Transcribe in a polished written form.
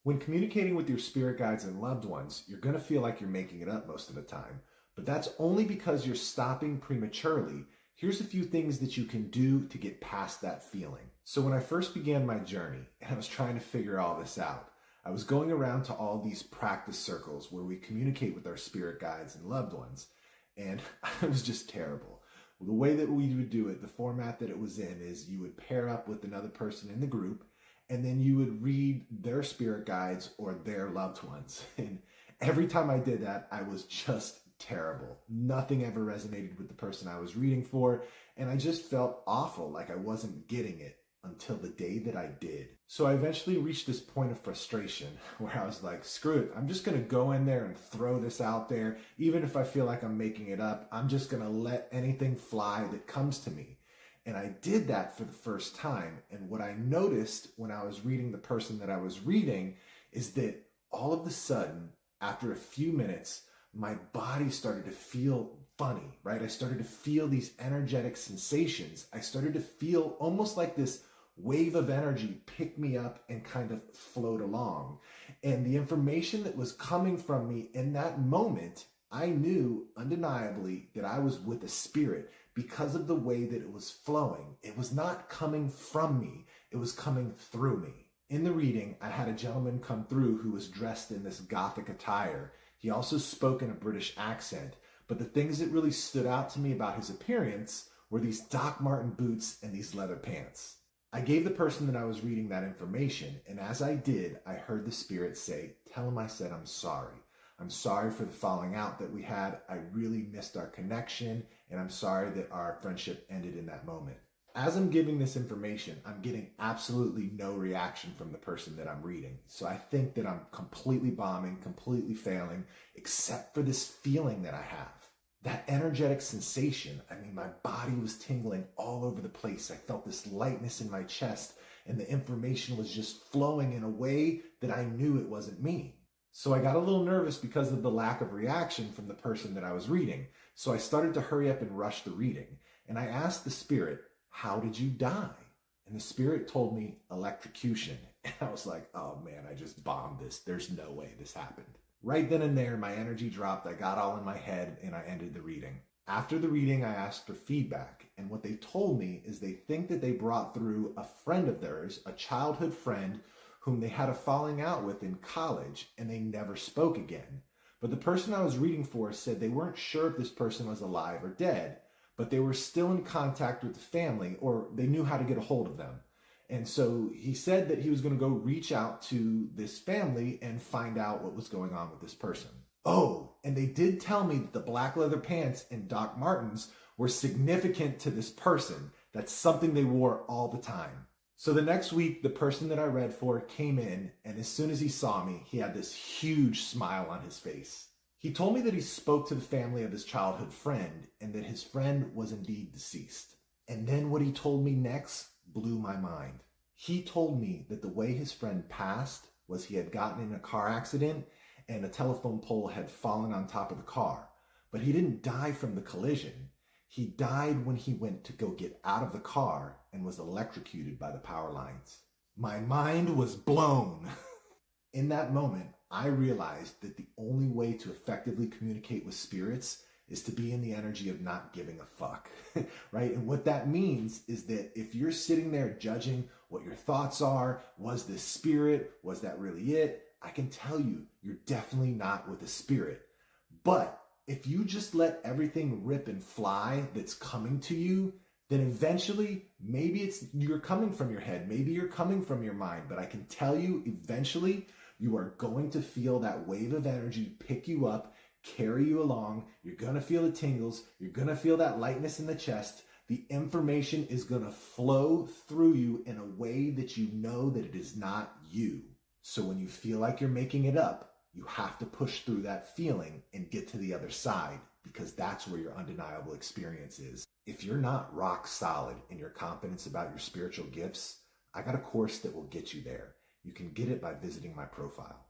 When communicating with your spirit guides and loved ones, you're going to feel like you're making it up most of the time, but that's only because you're stopping prematurely. Here's a few things that you can do to get past that feeling. So when I first began my journey and I was trying to figure all this out, I was going around to all these practice circles where we communicate with our spirit guides and loved ones, and it was just terrible. The way that we would do it, the format that it was in, is you would pair up with another person in the group, and then you would read their spirit guides or their loved ones. And every time I did that, I was just terrible. Nothing ever resonated with the person I was reading for, and I just felt awful, like I wasn't getting it until the day that I did. So I eventually reached this point of frustration where I was like, screw it, I'm just gonna go in there and throw this out there. Even if I feel like I'm making it up, I'm just gonna let anything fly that comes to me. And I did that for the first time. And what I noticed when I was reading the person that I was reading is that all of a sudden, after a few minutes, my body started to feel funny, right? I started to feel these energetic sensations. I started to feel almost like this wave of energy pick me up and kind of float along. And the information that was coming from me in that moment, I knew undeniably that I was with a spirit because of the way that it was flowing. It was not coming from me, it was coming through me. In the reading, I had a gentleman come through who was dressed in this gothic attire. He also spoke in a British accent, but the things that really stood out to me about his appearance were these Doc Marten boots and these leather pants. I gave the person that I was reading that information, and as I did, I heard the spirit say, "Tell him I said I'm sorry. I'm sorry for the falling out that we had. I really missed our connection, and I'm sorry that our friendship ended in that moment." As I'm giving this information, I'm getting absolutely no reaction from the person that I'm reading. So I think that I'm completely bombing, completely failing, except for this feeling that I have. That energetic sensation. I mean, my body was tingling all over the place. I felt this lightness in my chest, and the information was just flowing in a way that I knew it wasn't me. So I got a little nervous because of the lack of reaction from the person that I was reading. So I started to hurry up and rush the reading. And I asked the spirit, "How did you die?" And the spirit told me electrocution. And I was like, oh man, I just bombed this. There's no way this happened. Right then and there, my energy dropped. I got all in my head and I ended the reading. After the reading, I asked for feedback. And what they told me is they think that they brought through a friend of theirs, a childhood friend whom they had a falling out with in college, and they never spoke again. But the person I was reading for said they weren't sure if this person was alive or dead, but they were still in contact with the family, or they knew how to get a hold of them. And so he said that he was going to go reach out to this family and find out what was going on with this person. Oh, and they did tell me that the black leather pants and Doc Martens were significant to this person. That's something they wore all the time. So the next week, the person that I read for came in, and as soon as he saw me, he had this huge smile on his face. He told me that he spoke to the family of his childhood friend and that his friend was indeed deceased. And then what he told me next blew my mind. He told me that the way his friend passed was he had gotten in a car accident and a telephone pole had fallen on top of the car. But he didn't die from the collision. He died when he went to go get out of the car and was electrocuted by the power lines. My mind was blown. In that moment, I realized that the only way to effectively communicate with spirits is to be in the energy of not giving a fuck, right? And what that means is that if you're sitting there judging what your thoughts are, was this spirit, was that really it? I can tell you, you're definitely not with a spirit. But if you just let everything rip and fly that's coming to you, then eventually, maybe you're coming from your head, maybe you're coming from your mind, but I can tell you eventually you are going to feel that wave of energy pick you up, carry you along. You're going to feel the tingles. You're going to feel that lightness in the chest. The information is going to flow through you in a way that you know that it is not you. So when you feel like you're making it up, you have to push through that feeling and get to the other side, because that's where your undeniable experience is. If you're not rock solid in your confidence about your spiritual gifts, I got a course that will get you there. You can get it by visiting my profile.